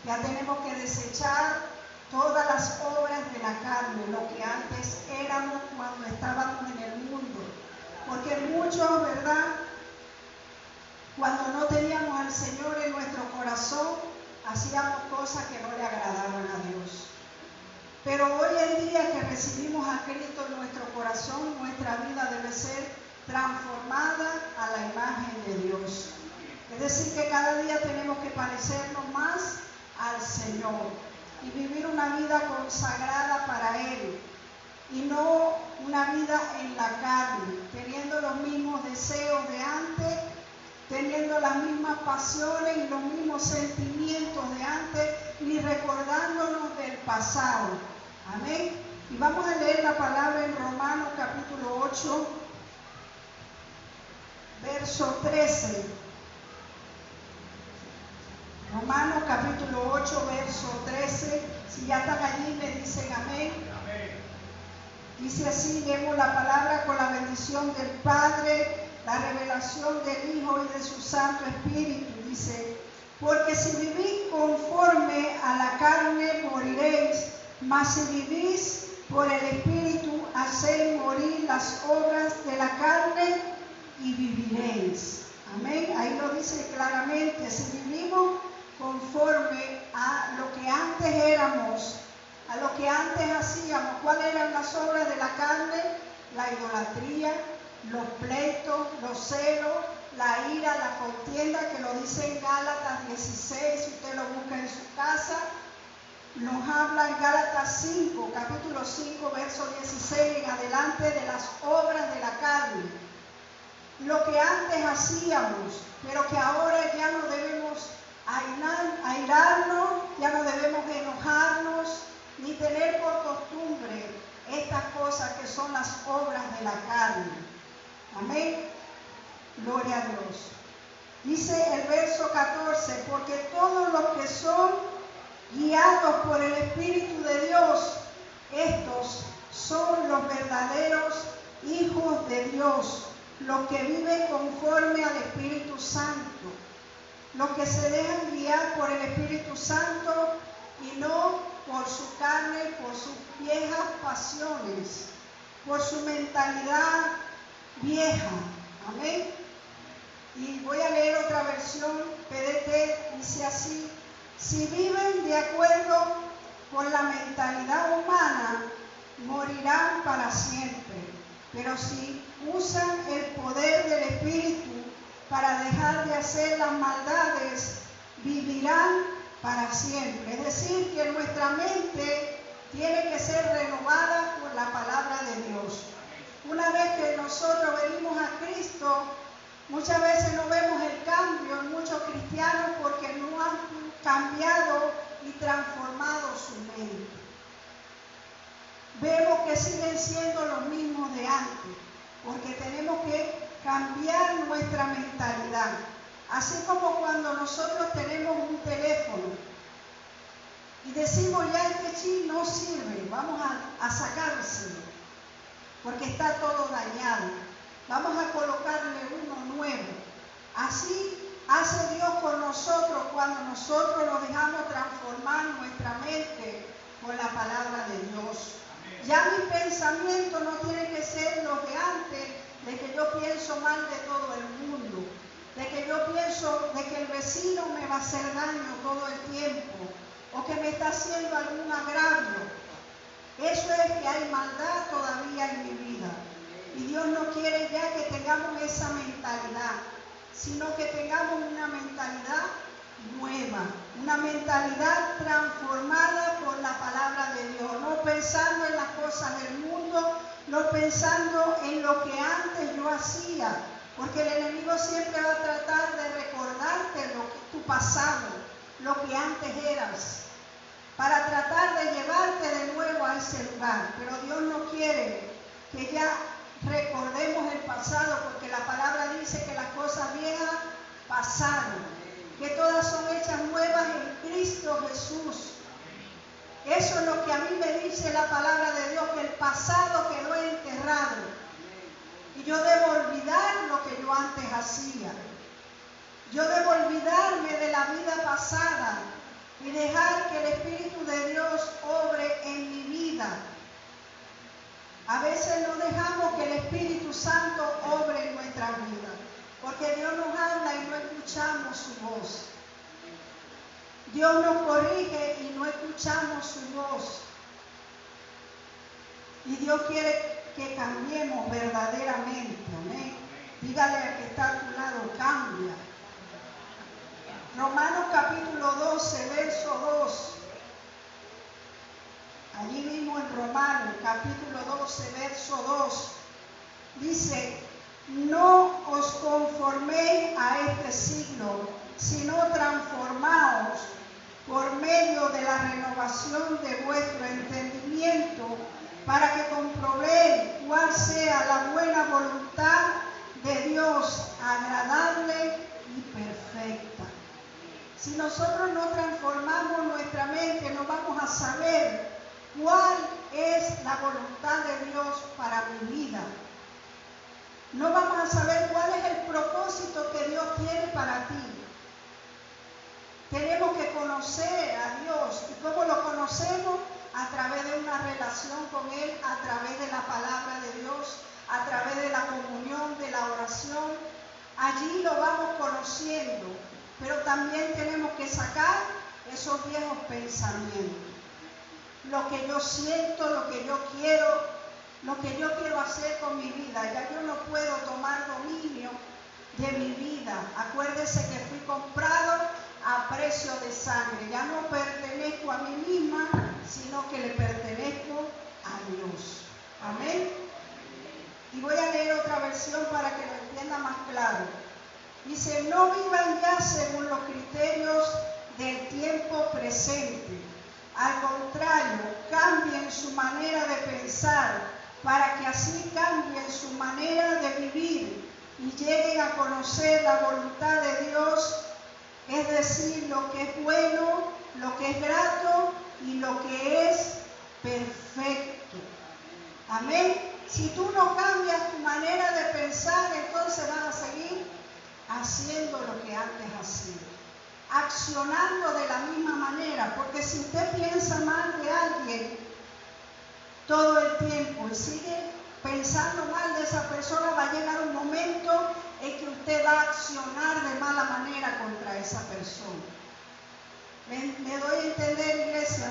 Ya tenemos que desechar todas las obras de la carne, lo que antes éramos cuando estábamos en el mundo. Porque muchos, ¿verdad?, cuando no teníamos al Señor en nuestro corazón, hacíamos cosas que no le agradaban a Dios. Pero hoy en día que recibimos a Cristo en nuestro corazón, nuestra vida debe ser transformada a la imagen de Dios. Es decir, que cada día tenemos que parecernos más al Señor y vivir una vida consagrada para Él y no una vida en la carne, teniendo los mismos deseos de antes, teniendo las mismas pasiones y los mismos sentimientos de antes, ni recordándonos del pasado. Amén. Y vamos a leer la palabra en Romanos capítulo 8, verso 13. Romanos capítulo 8, verso 13. Si ya están allí, me dicen amén. Amén. Dice así, leemos la palabra con la bendición del Padre, la revelación del Hijo y de su Santo Espíritu. Dice, porque si vivís conforme a la carne, moriréis, mas si vivís por el Espíritu, hacéis morir las obras de la carne y viviréis. Amén. Ahí lo dice claramente, si vivimos conforme a lo que antes éramos, a lo que antes hacíamos. ¿Cuáles eran las obras de la carne? La idolatría, los pleitos, los celos, la ira, la contienda, que lo dice en Gálatas 16, si usted lo busca en su casa. Nos habla en Gálatas 5, capítulo 5, verso 16 en adelante, de las obras de la carne. Lo que antes hacíamos, pero que ahora ya no debemos airarnos, ya no debemos enojarnos, ni tener por costumbre estas cosas que son las obras de la carne. Amén. Gloria a Dios. Dice el verso 14, porque todos los que son guiados por el Espíritu de Dios, estos son los verdaderos hijos de Dios, los que viven conforme al Espíritu Santo, los que se dejan guiar por el Espíritu Santo y no por su carne, por sus viejas pasiones, por su mentalidad vieja. Amén. Y voy a leer otra versión, PDT, dice así, si viven de acuerdo con la mentalidad humana, morirán para siempre, pero si usan el poder del Espíritu para dejar de hacer las maldades, vivirán para siempre. Es decir, que nuestra mente tiene que ser renovada por la palabra de Dios. Una vez que nosotros venimos a Cristo, muchas veces no vemos el cambio en muchos cristianos porque no han cambiado y transformado su mente. Vemos que siguen siendo los mismos de antes, porque tenemos que cambiar nuestra mentalidad. Así como cuando nosotros tenemos un teléfono y decimos ya este chip no sirve, vamos a sacárselo, porque está todo dañado. Vamos a colocarle uno nuevo. Así hace Dios con nosotros cuando nosotros nos dejamos transformar nuestra mente con la palabra de Dios. Ya mi pensamiento no tiene que ser lo de antes, de que yo pienso mal de todo el mundo, de que yo pienso de que el vecino me va a hacer daño todo el tiempo, o que me está haciendo algún agravio. Eso es que hay maldad todavía en mi vida. Y Dios no quiere ya que tengamos esa mentalidad, sino que tengamos una mentalidad nueva, una mentalidad transformada por la palabra de Dios, no pensando en las cosas del mundo, no pensando en lo que antes yo hacía, porque el enemigo siempre va a tratar de recordarte tu pasado, lo que antes eras, para tratar de llevarte de nuevo a ese lugar. Pero Dios no quiere que ya recordemos el pasado, porque la palabra dice que las cosas viejas pasaron, que todas son hechas nuevas en Cristo Jesús. Eso es lo que a mí me dice la palabra de Dios, que el pasado quedó enterrado y yo debo olvidar lo que yo antes hacía. Yo debo olvidarme de la vida pasada y dejar escuchamos su voz. Dios nos corrige y no escuchamos su voz. Y Dios quiere que cambiemos verdaderamente. Amén. Dígale al que está a tu lado, cambia. Romanos capítulo 12, verso 2. Allí mismo en Romanos capítulo 12, verso 2. Dice, no os conforméis a este siglo, sino transformaos por medio de la renovación de vuestro entendimiento, para que comprobéis cuál sea la buena voluntad de Dios, agradable y perfecta. Si nosotros no transformamos nuestra mente, no vamos a saber cuál es la voluntad de Dios para mi vida. No vamos a saber cuál es el propósito que Dios tiene para ti. Tenemos que conocer a Dios. ¿Y cómo lo conocemos? A través de una relación con Él, a través de la palabra de Dios, a través de la comunión, de la oración. Allí lo vamos conociendo, pero también tenemos que sacar esos viejos pensamientos. Lo que yo siento, lo que yo quiero hacer con mi vida. Ya yo no puedo tomar dominio de mi vida. Acuérdese que fui comprado a precio de sangre. Ya no pertenezco a mí misma, sino que le pertenezco a Dios. Amén. Y voy a leer otra versión para que lo entienda más claro. Dice, no vivan ya según los criterios del tiempo presente. Al contrario, cambien su manera de pensar para que así cambien su manera de vivir y lleguen a conocer la voluntad de Dios, es decir, lo que es bueno, lo que es grato y lo que es perfecto. Amén. Si tú no cambias tu manera de pensar, entonces vas a seguir haciendo lo que antes hacías, accionando de la misma manera, porque si usted piensa mal de alguien todo el tiempo y sigue pensando mal de esa persona, va a llegar un momento en que usted va a accionar de mala manera contra esa persona. ¿Me doy a entender, iglesia?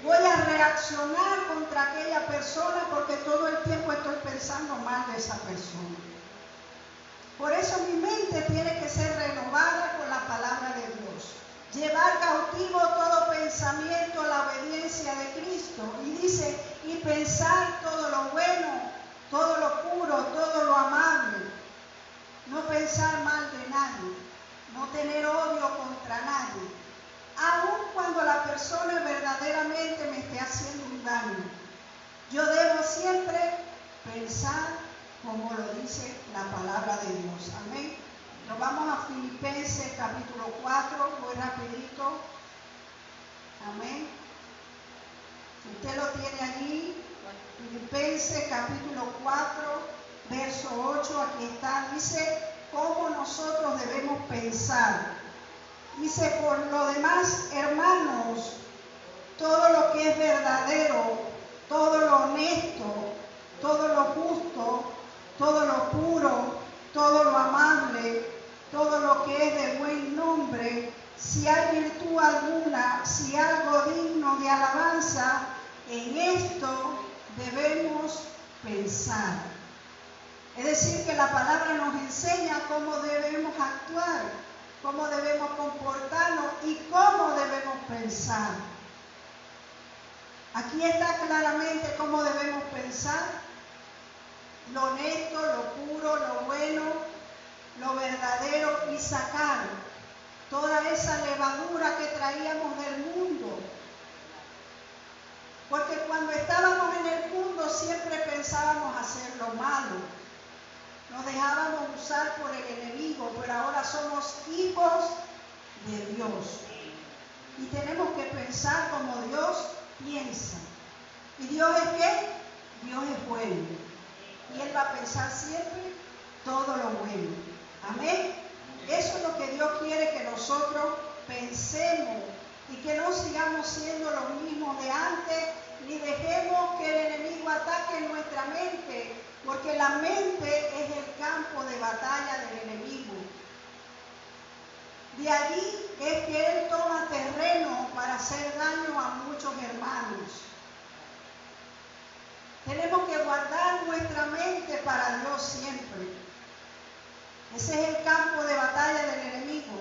Voy a reaccionar contra aquella persona porque todo el tiempo estoy pensando mal de esa persona. Por eso mi mente tiene que ser renovada con la palabra de Dios. Llevar cautivo todo pensamiento a la obediencia de Cristo. Y dice, y pensar todo lo bueno, todo lo puro, todo lo amable. No pensar mal de nadie. No tener odio contra nadie. Aun cuando la persona verdaderamente me esté haciendo un daño. Yo debo siempre pensar como lo dice la palabra de Dios. Amén. Nos vamos a Filipenses capítulo 4, muy rapidito. Amén. Si usted lo tiene allí, Filipenses capítulo 4, verso 8, aquí está. Dice cómo nosotros debemos pensar. Dice, por lo demás, hermanos, todo lo que es verdadero, todo lo honesto, todo lo justo, todo lo puro, todo lo amable, todo lo que es de buen nombre, si hay virtud alguna, si algo digno de alabanza, en esto debemos pensar. Es decir, que la palabra nos enseña cómo debemos actuar, cómo debemos comportarnos y cómo debemos pensar. Aquí está claramente cómo debemos pensar. Lo honesto, lo puro, lo bueno, lo verdadero y sacar toda esa levadura que traíamos del mundo. Porque cuando estábamos en el mundo siempre pensábamos hacer lo malo. Nos dejábamos usar por el enemigo, pero ahora somos hijos de Dios. Y tenemos que pensar como Dios piensa. ¿Y Dios es qué? Dios es bueno. Y Él va a pensar siempre todo lo bueno. Amén. Eso es lo que Dios quiere que nosotros pensemos y que no sigamos siendo los mismos de antes, ni dejemos que el enemigo ataque nuestra mente, porque la mente es el campo de batalla del enemigo. De allí es que él toma terreno para hacer daño a muchos hermanos. Tenemos que guardar nuestra mente para Dios siempre. Ese es el campo de batalla del enemigo.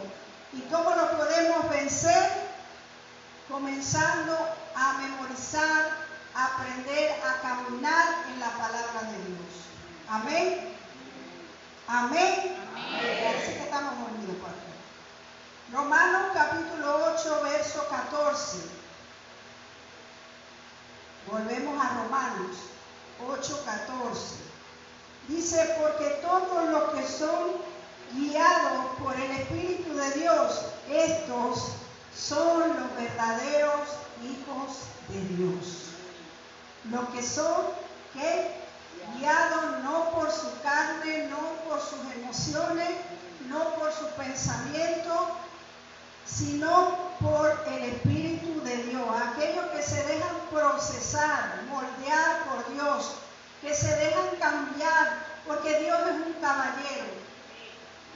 ¿Y cómo lo podemos vencer? Comenzando a memorizar, a aprender a caminar en la palabra de Dios. Amén. Amén. Parece que estamos unidos, pastor. Romanos capítulo 8, verso 14. Volvemos a Romanos 8, 14. Dice, porque todos los que son guiados por el Espíritu de Dios, estos son los verdaderos hijos de Dios. Los que son, ¿qué? Guiados no por su carne, no por sus emociones, no por su pensamiento, sino por el Espíritu de Dios. Aquellos que se dejan procesar, moldear por Dios, que se dejan cambiar, porque Dios es un caballero.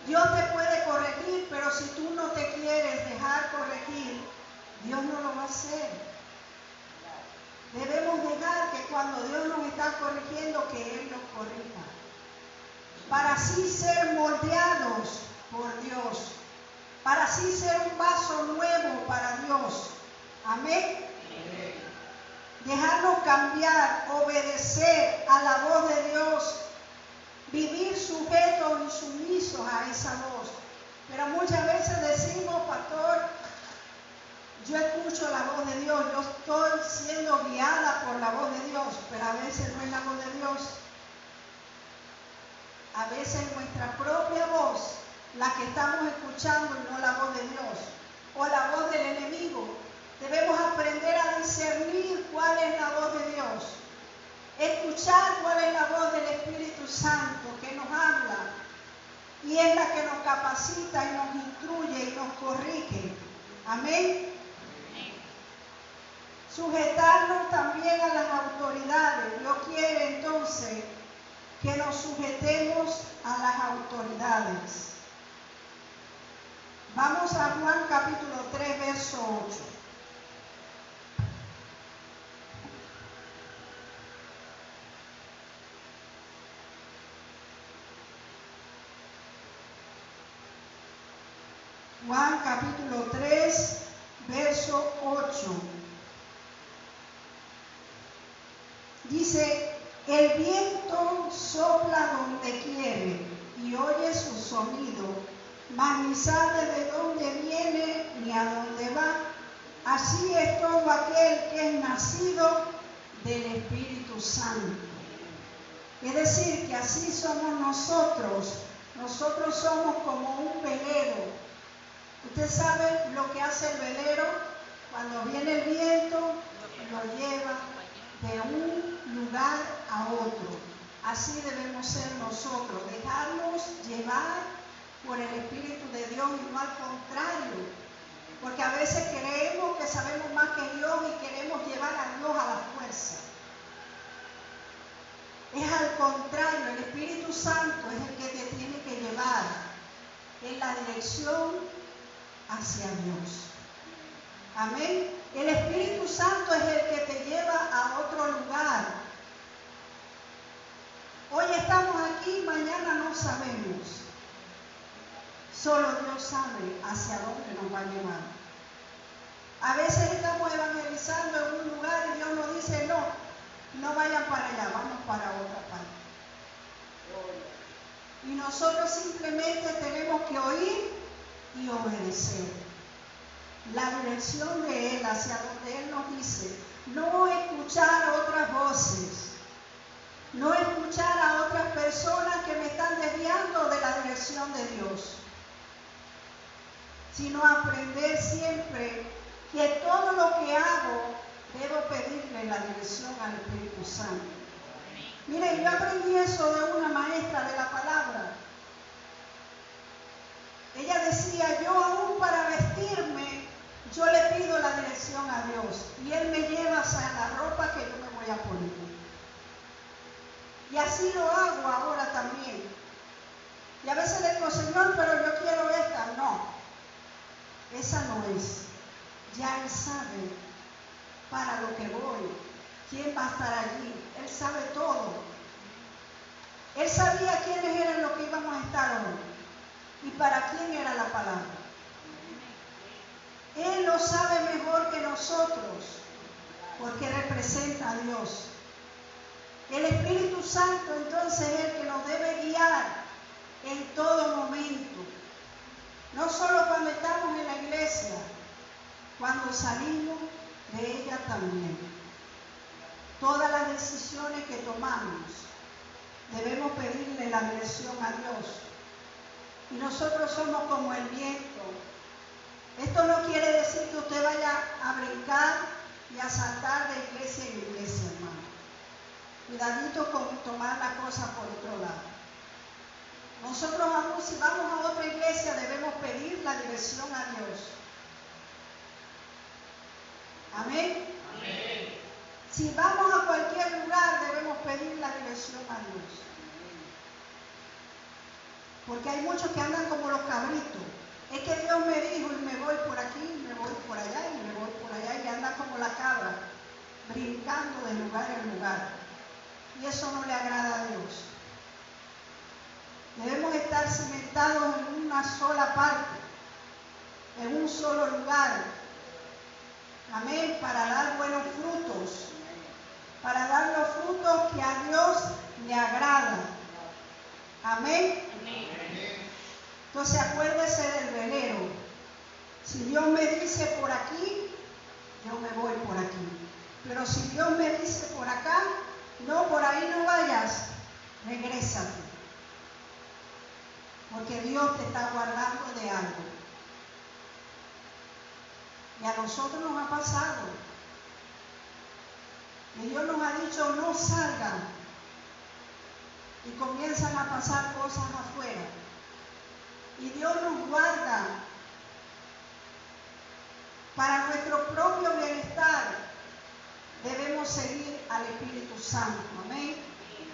Dios te puede corregir, pero si tú no te quieres dejar corregir, Dios no lo va a hacer. Debemos dejar que cuando Dios nos está corrigiendo, que Él nos corrija, para así ser moldeados por Dios, para así ser un vaso nuevo para Dios. Amén. Dejarnos cambiar, obedecer a la voz de Dios, vivir sujetos y sumisos a esa voz. Pero muchas veces decimos, pastor, yo escucho la voz de Dios, yo estoy siendo guiada por la voz de Dios, pero a veces no es la voz de Dios. A veces es nuestra propia voz la que estamos escuchando y no la voz de Dios, o la voz del enemigo. Debemos aprender a discernir cuál es la voz de Dios, escuchar cuál es la voz del Espíritu Santo que nos habla y es la que nos capacita y nos instruye y nos corrige. Amén. Sujetarnos también a las autoridades. Dios quiere entonces que nos sujetemos a las autoridades. Vamos a Juan capítulo 3, verso 8. Juan capítulo 3, verso 8. Dice, el viento sopla donde quiere y oye su sonido, mas ni sabe de dónde viene ni a dónde va. Así es todo aquel que es nacido del Espíritu Santo. Es decir, que así somos nosotros. Nosotros somos como un velero. Usted sabe lo que hace el velero cuando viene el viento, lo lleva de un lugar a otro. Así debemos ser nosotros, dejarnos llevar por el Espíritu de Dios y no al contrario, porque a veces creemos que sabemos más que Dios y queremos llevar a Dios a la fuerza. Es al contrario, el Espíritu Santo es el que te tiene que llevar en la dirección hacia Dios. Amén. El Espíritu Santo es el que te lleva a otro lugar. Hoy estamos aquí, mañana no sabemos. Solo Dios sabe hacia dónde nos va a llevar. A veces estamos evangelizando en un lugar y Dios nos dice, no vayan para allá, vamos para otra parte. Y nosotros simplemente tenemos que oír y obedecer la dirección de Él, hacia donde Él nos dice. No escuchar otras voces, no escuchar a otras personas que me están desviando de la dirección de Dios, sino aprender siempre que todo lo que hago debo pedirle la dirección al Espíritu Santo. Miren, yo aprendí eso de una maestra de la palabra. Ella decía, yo aún para vestirme, yo le pido la dirección a Dios y Él me lleva hacia la ropa que yo me voy a poner. Y así lo hago ahora también. Y a veces le digo, Señor, pero yo quiero esta. No. esa no es. Ya Él sabe para lo que voy, quién va a estar allí. Él sabe todo. Él sabía quiénes eran los que íbamos a estar hoy y para quién era la palabra. Él lo sabe mejor que nosotros porque representa a Dios. El Espíritu Santo entonces es el que nos debe guiar en todo momento. No solo cuando estamos en la iglesia, cuando salimos de ella también. Todas las decisiones que tomamos debemos pedirle la dirección a Dios. Y nosotros somos como el viento. Esto no quiere decir que usted vaya a brincar y a saltar de iglesia en iglesia, hermano. Cuidadito con tomar la cosa por otro lado. Nosotros vamos, si vamos a otra iglesia, debemos pedir la dirección a Dios. Amén. Amén. Si vamos a cualquier lugar, debemos pedir la dirección a Dios. Porque hay muchos que andan como los cabritos. Es que Dios me dijo y me voy por aquí, me voy por allá y me voy por allá y andan como la cabra, brincando de lugar en lugar. Y eso no le agrada a Dios. Debemos estar cimentados en una sola parte, en un solo lugar. Amén, para dar buenos frutos, para dar los frutos que a Dios le agrada. Amén. Entonces acuérdese del velero. Si Dios me dice por aquí, yo me voy por aquí. Pero si Dios me dice por acá, no, por ahí no vayas, regrésate. Porque Dios te está guardando de algo. Y a nosotros nos ha pasado. Y Dios nos ha dicho, no salgan. Y comienzan a pasar cosas afuera. Y Dios nos guarda para nuestro propio bienestar. Debemos seguir al Espíritu Santo. Amén.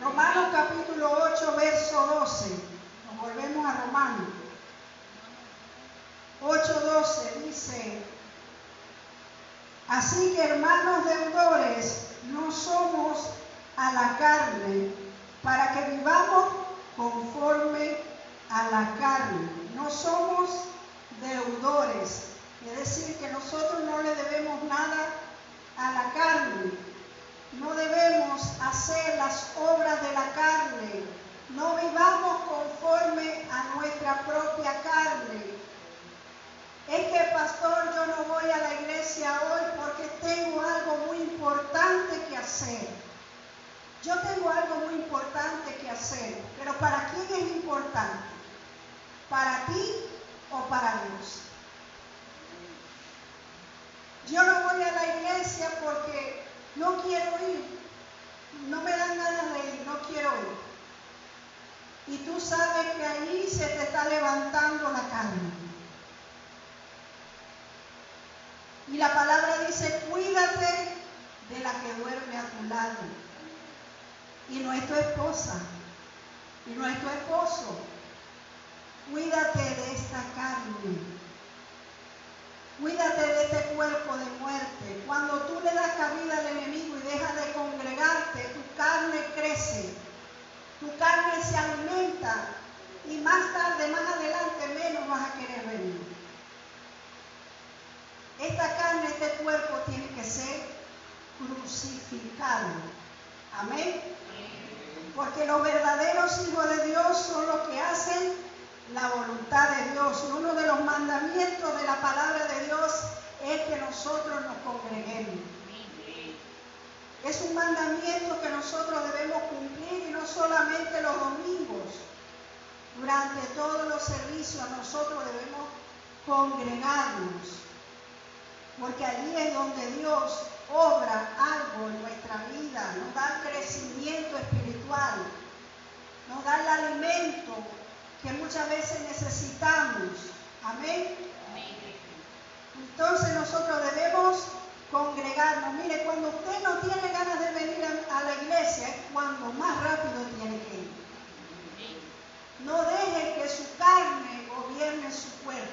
Romanos capítulo 8, verso 12. Nos volvemos a Romanos. 8:12 dice: así que, hermanos deudores, no somos a la carne, para que vivamos conforme a la carne. No somos deudores, es decir, que nosotros no le debemos nada a la carne. No debemos hacer las obras de la carne. No vivamos conforme a nuestra propia carne. Es que, pastor, yo no voy a la iglesia hoy porque tengo algo muy importante que hacer. Yo tengo algo muy importante que hacer, pero ¿para quién es importante? ¿Para ti o para Dios? Yo no voy a la iglesia porque no quiero ir, no me dan ganas de ir, no quiero ir. Y tú sabes que ahí se te está levantando la carne. Y la palabra dice, cuídate de la que duerme a tu lado. Y no es tu esposa, y no es tu esposo. Cuídate de esta carne. Cuídate de este cuerpo de muerte. Cuando tú le das cabida al enemigo y dejas de congregarte, tu carne crece. Tu carne se alimenta. Y más tarde, más adelante, menos vas a querer venir. Esta carne, este cuerpo tiene que ser crucificado. Amén. Porque los verdaderos hijos de Dios son los que hacen la voluntad de Dios. Y uno de los mandamientos de la palabra de Dios es que nosotros nos congreguemos. Es un mandamiento que nosotros debemos cumplir, y no solamente los domingos. Durante todos los servicios nosotros debemos congregarnos. Porque allí es donde Dios obra algo en nuestra vida, nos da crecimiento espiritual, nos da el alimento que muchas veces necesitamos. Amén. Entonces nosotros debemos congregarnos. Mire, cuando usted no tiene ganas de venir a la iglesia, es cuando más rápido tiene que ir. No deje que su carne gobierne su cuerpo.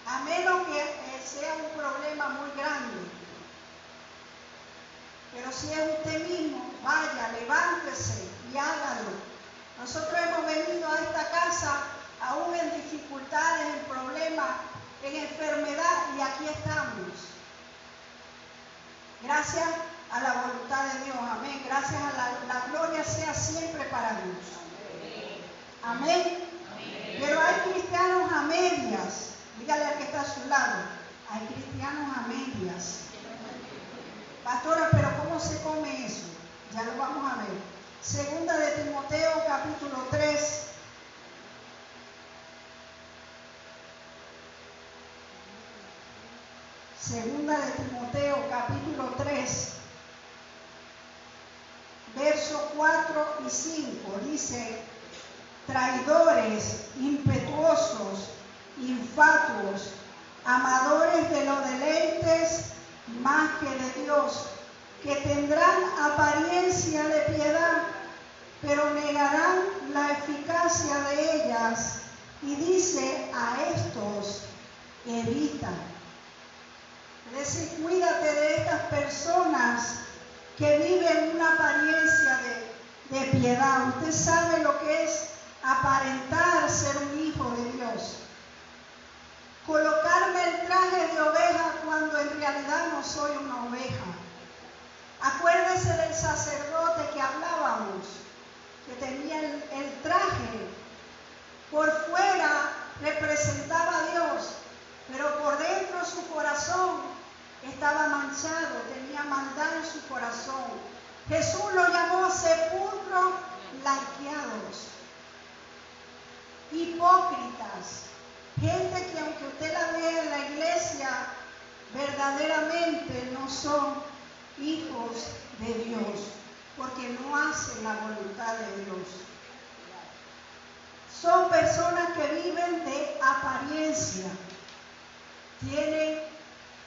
a menos que sea un problema muy grande. Pero si es usted mismo, vaya, levántese y hágalo. Nosotros hemos venido a esta casa aún en dificultades, en problemas, en enfermedad, y aquí estamos. Gracias a la voluntad de Dios, amén. Gracias a la gloria sea siempre para Dios. Amén. Pero hay cristianos a medias. Dígale al que está a su lado, hay cristianos a medias. Pastora, pero ¿cómo se come eso? Ya lo vamos a ver. Segunda de Timoteo, capítulo 3. Segunda de Timoteo, capítulo 3, versos 4 y 5. Dice: traidores, impetuosos, infatuos, amadores de los deleites más que de Dios, que tendrán apariencia de piedad, pero negarán la eficacia de ellas. Y dice: a estos evita. Es decir, cuídate de estas personas que viven una apariencia de piedad. Usted sabe lo que es aparentar ser un hijo de Dios. Colocarme el traje de oveja cuando en realidad no soy una oveja. Acuérdese del sacerdote que hablábamos, que tenía el traje. Por fuera representaba a Dios, pero por dentro su corazón estaba manchado, tenía maldad en su corazón. Jesús lo llamó sepulcros blanqueados, hipócritas, gente que aunque usted la vea en la iglesia, verdaderamente no son hijos de Dios, porque no hacen la voluntad de Dios. Son personas que viven de apariencia, tienen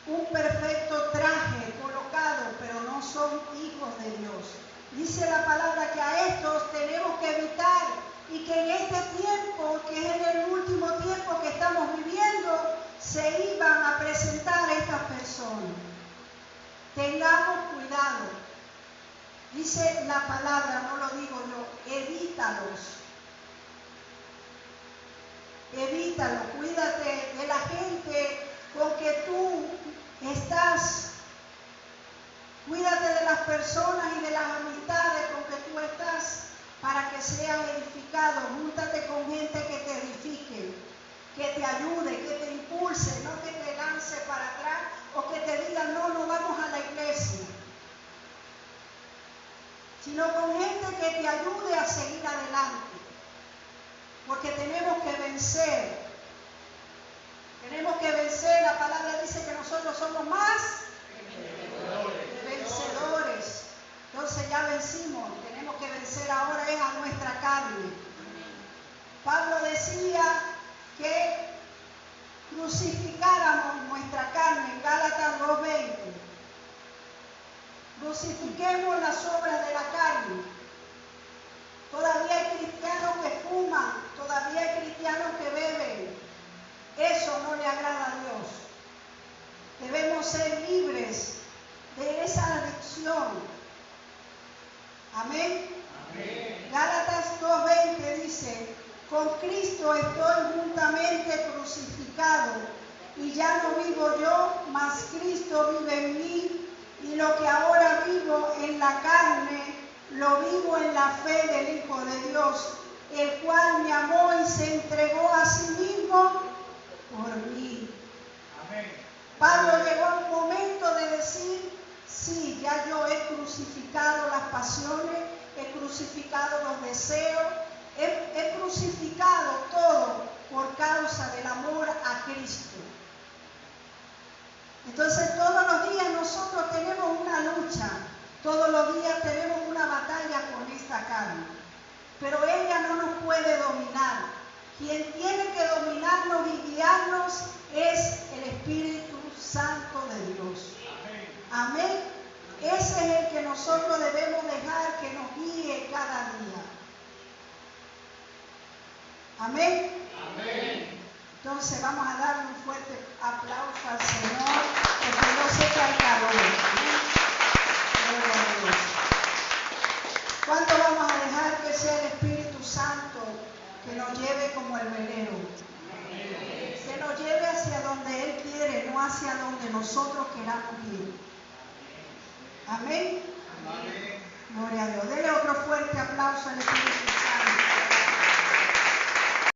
un perfecto traje colocado, pero no son hijos de Dios. Dice la palabra que a estos tenemos que evitar, y que en este tiempo, que es en el último tiempo que estamos viviendo, se iban a presentar estas personas. Tengamos cuidado. Dice la palabra, no lo digo yo, evítalos. Evítalo, cuídate de la gente con que tú estás. Cuídate de las personas y de las amistades con que tú estás para que seas edificado. Júntate con gente que te edifique, que te ayude, que te impulse, no que te lance para atrás o que te diga no vamos a la iglesia. Sino con gente que te ayude a seguir adelante. Porque tenemos que vencer. Tenemos que vencer. La palabra dice que nosotros somos más vencedores. Entonces ya vencimos. Tenemos que vencer ahora es a nuestra carne. Pablo decía que crucificáramos nuestra carne en Gálatas 2:20. Crucifiquemos las obras de la carne. Todavía hay cristianos que fuman, todavía hay cristianos que beben. Eso no le agrada a Dios. Debemos ser libres de esa adicción. Amén. Amén. Gálatas 2:20 dice: con Cristo estoy juntamente crucificado, y ya no vivo yo, mas Cristo vive en mí, y lo que ahora vivo en la carne, lo vivo en la fe del Hijo de Dios, el cual me amó y se entregó a sí mismo por mí. Amén. Pablo llegó a un momento de decir, sí, ya yo he crucificado las pasiones, he crucificado los deseos, he crucificado todo por causa del amor a Cristo. Entonces todos los días nosotros tenemos una lucha. Todos los días tenemos una batalla con esta carne, pero ella no nos puede dominar. Quien tiene que dominarnos y guiarnos es el Espíritu Santo de Dios. Amén. Amén. Ese es el que nosotros debemos dejar que nos guíe cada día. Amén. Amén. Entonces vamos a darle un fuerte el velero. Que nos lleve hacia donde Él quiere, no hacia donde nosotros queramos ir. Amén. Gloria a Dios. Dele otro fuerte aplauso al